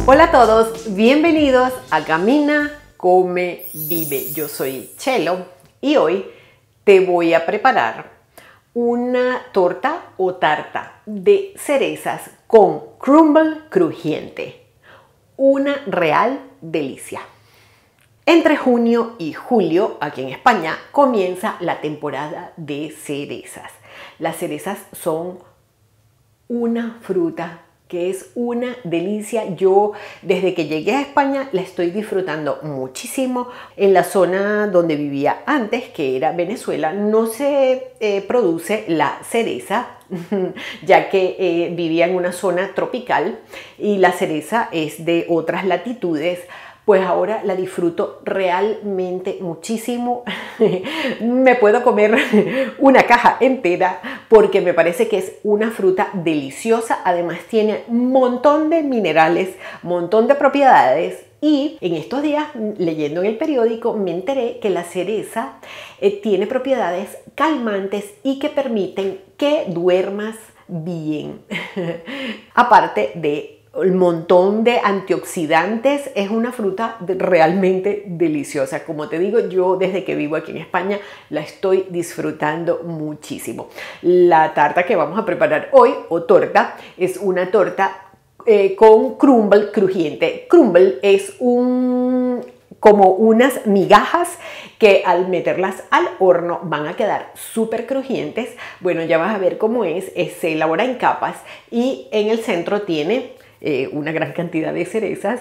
Hola a todos, bienvenidos a Camina, Come, Vive. Yo soy Chelo y hoy te voy a preparar una torta o tarta de cerezas con crumble crujiente. Una real delicia. Entre junio y julio, aquí en España, comienza la temporada de cerezas. Las cerezas son una fruta que es una delicia. Yo desde que llegué a España la estoy disfrutando muchísimo. En la zona donde vivía antes, que era Venezuela, no se produce la cereza, ya que vivía en una zona tropical y la cereza es de otras latitudes. Pues ahora la disfruto realmente muchísimo. Me puedo comer una caja entera porque me parece que es una fruta deliciosa. Además tiene un montón de minerales, un montón de propiedades. Y en estos días, leyendo en el periódico, me enteré que la cereza tiene propiedades calmantes y que permiten que duermas bien. Aparte de el montón de antioxidantes, es una fruta realmente deliciosa. Como te digo, yo desde que vivo aquí en España la estoy disfrutando muchísimo. La tarta que vamos a preparar hoy, o torta, es una torta con crumble crujiente. Crumble es como unas migajas que al meterlas al horno van a quedar súper crujientes. Bueno, ya vas a ver cómo es. Se elabora en capas y en el centro tiene una gran cantidad de cerezas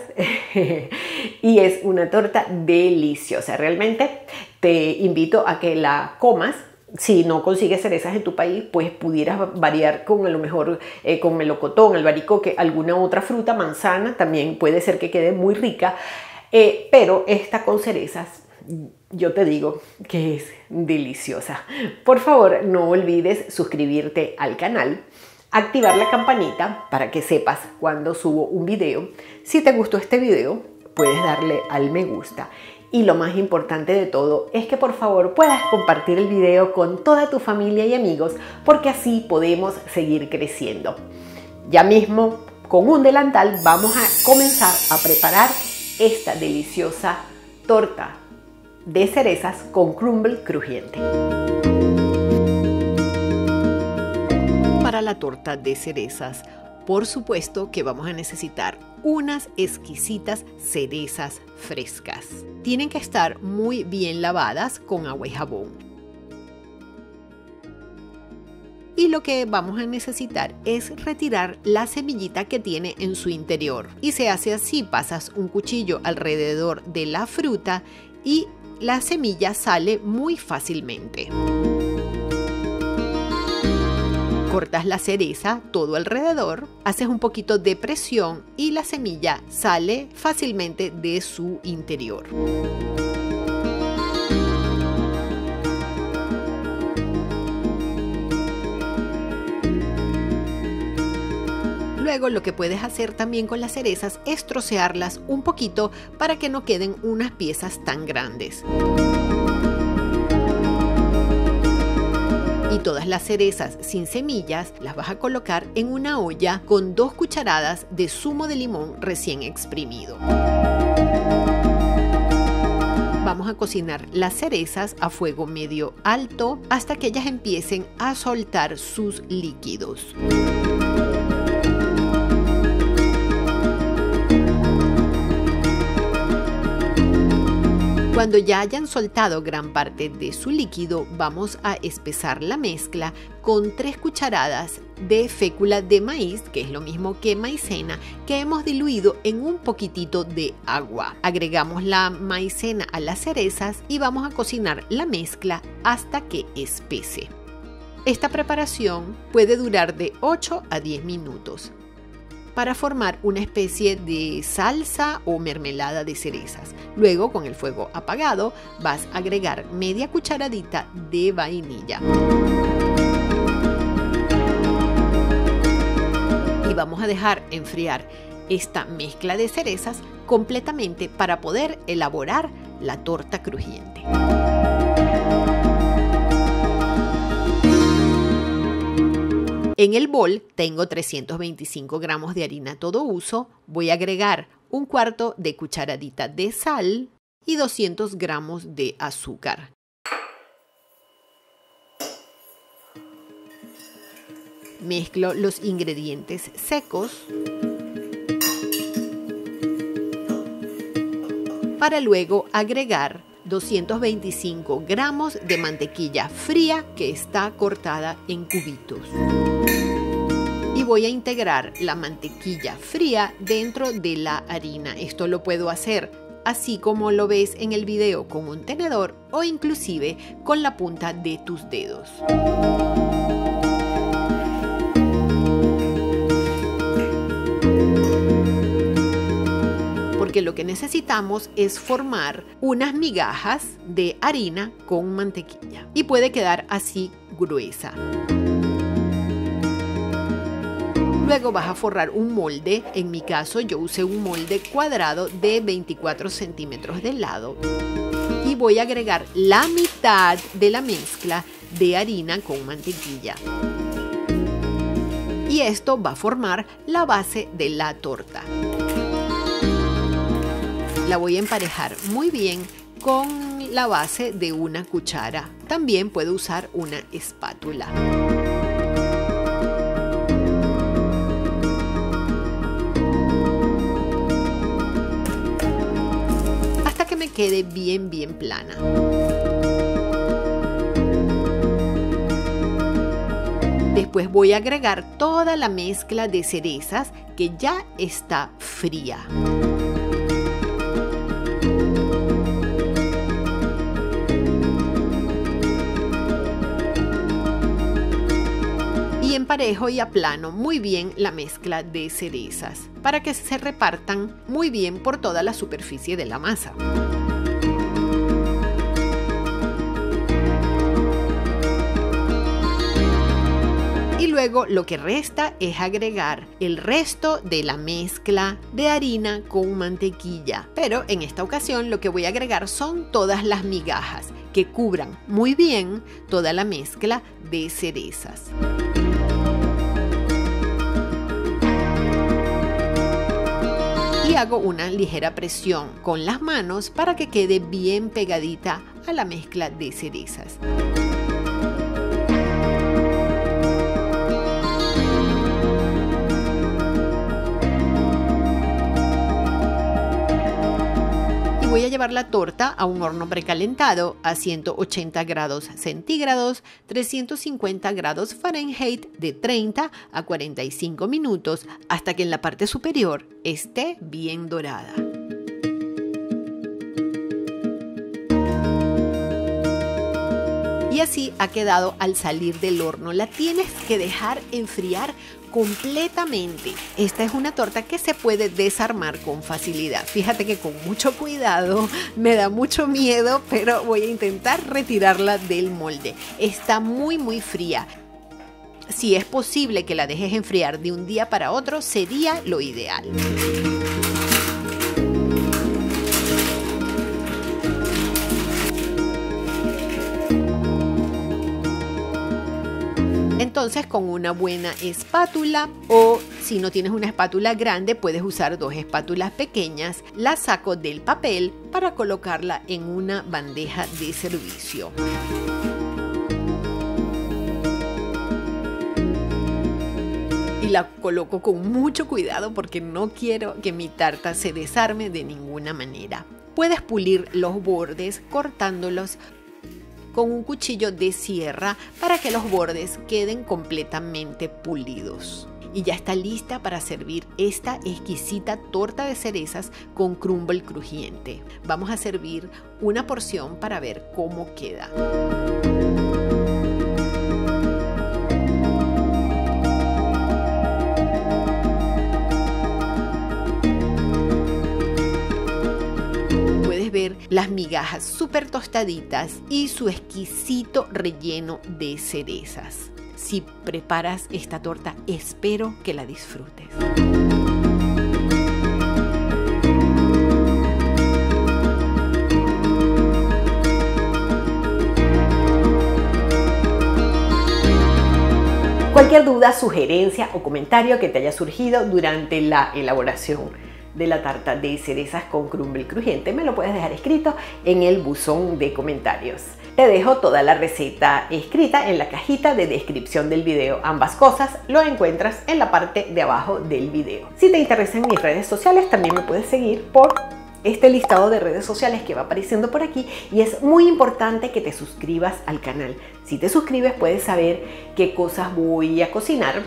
y es una torta deliciosa. Realmente te invito a que la comas. Si no consigues cerezas en tu país, pues pudieras variar con a lo mejor con melocotón, albaricoque, alguna otra fruta, manzana, también puede ser que quede muy rica, pero esta con cerezas, yo te digo que es deliciosa. Por favor, no olvides suscribirte al canal, activar la campanita para que sepas cuando subo un video. Si te gustó este video, puedes darle al me gusta. Y lo más importante de todo es que por favor puedas compartir el video con toda tu familia y amigos, porque así podemos seguir creciendo. Ya mismo, con un delantal, vamos a comenzar a preparar esta deliciosa torta de cerezas con crumble crujiente. Para la torta de cerezas, por supuesto que vamos a necesitar unas exquisitas cerezas frescas. Tienen que estar muy bien lavadas con agua y jabón. Y lo que vamos a necesitar es retirar la semillita que tiene en su interior. Y se hace así: pasas un cuchillo alrededor de la fruta y la semilla sale muy fácilmente. Cortas la cereza todo alrededor, haces un poquito de presión y la semilla sale fácilmente de su interior. Luego lo que puedes hacer también con las cerezas es trocearlas un poquito para que no queden unas piezas tan grandes. Y todas las cerezas sin semillas las vas a colocar en una olla con 2 cucharadas de zumo de limón recién exprimido. Vamos a cocinar las cerezas a fuego medio alto hasta que ellas empiecen a soltar sus líquidos. Cuando ya hayan soltado gran parte de su líquido, vamos a espesar la mezcla con 3 cucharadas de fécula de maíz, que es lo mismo que maicena, que hemos diluido en un poquitito de agua. Agregamos la maicena a las cerezas y vamos a cocinar la mezcla hasta que espese. Esta preparación puede durar de 8 a 10 minutos. Para formar una especie de salsa o mermelada de cerezas. Luego, con el fuego apagado, vas a agregar media cucharadita de vainilla. Y vamos a dejar enfriar esta mezcla de cerezas completamente para poder elaborar la torta crujiente. En el bol tengo 325 gramos de harina todo uso. Voy a agregar 1/4 de cucharadita de sal y 200 gramos de azúcar. Mezclo los ingredientes secos para luego agregar 225 gramos de mantequilla fría que está cortada en cubitos. Y voy a integrar la mantequilla fría dentro de la harina. Esto lo puedo hacer así como lo ves en el video con un tenedor o inclusive con la punta de tus dedos. Porque lo que necesitamos es formar unas migajas de harina con mantequilla y puede quedar así gruesa. Luego vas a forrar un molde. En mi caso yo usé un molde cuadrado de 24 centímetros de lado y voy a agregar la mitad de la mezcla de harina con mantequilla. Y esto va a formar la base de la torta. La voy a emparejar muy bien con la base de una cuchara. También puedo usar una espátula. Hasta que me quede bien plana. Después voy a agregar toda la mezcla de cerezas que ya está fría. Y emparejo y aplano muy bien la mezcla de cerezas para que se repartan muy bien por toda la superficie de la masa. Y luego lo que resta es agregar el resto de la mezcla de harina con mantequilla. Pero en esta ocasión lo que voy a agregar son todas las migajas que cubran muy bien toda la mezcla de cerezas. Y hago una ligera presión con las manos para que quede bien pegadita a la mezcla de cerezas. Voy a llevar la torta a un horno precalentado a 180 grados centígrados, 350 grados Fahrenheit de 30 a 45 minutos hasta que en la parte superior esté bien dorada. Y así ha quedado al salir del horno. La tienes que dejar enfriar completamente. Esta es una torta que se puede desarmar con facilidad. Fíjate que con mucho cuidado, me da mucho miedo, pero voy a intentar retirarla del molde. Está muy fría. Si es posible que la dejes enfriar de un día para otro, sería lo ideal. Entonces con una buena espátula o si no tienes una espátula grande puedes usar 2 espátulas pequeñas, la saco del papel para colocarla en una bandeja de servicio. Y la coloco con mucho cuidado porque no quiero que mi tarta se desarme de ninguna manera. Puedes pulir los bordes cortándolos con un cuchillo de sierra para que los bordes queden completamente pulidos. Y ya está lista para servir esta exquisita torta de cerezas con crumble crujiente. Vamos a servir una porción para ver cómo queda. Ver las migajas súper tostaditas y su exquisito relleno de cerezas. Si preparas esta torta, espero que la disfrutes. Cualquier duda, sugerencia o comentario que te haya surgido durante la elaboración de la tarta de cerezas con crumble crujiente me lo puedes dejar escrito en el buzón de comentarios. Te dejo toda la receta escrita en la cajita de descripción del video. Ambas cosas lo encuentras en la parte de abajo del video. Si te interesan mis redes sociales, también me puedes seguir por este listado de redes sociales que va apareciendo por aquí, y es muy importante que te suscribas al canal. Si te suscribes puedes saber qué cosas voy a cocinar,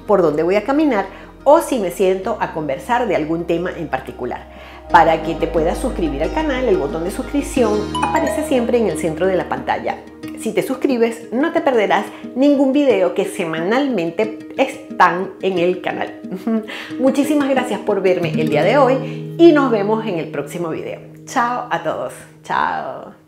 por dónde voy a caminar o si me siento a conversar de algún tema en particular. Para que te puedas suscribir al canal, el botón de suscripción aparece siempre en el centro de la pantalla. Si te suscribes, no te perderás ningún video que semanalmente están en el canal. Muchísimas gracias por verme el día de hoy y nos vemos en el próximo video. Chao a todos. Chao.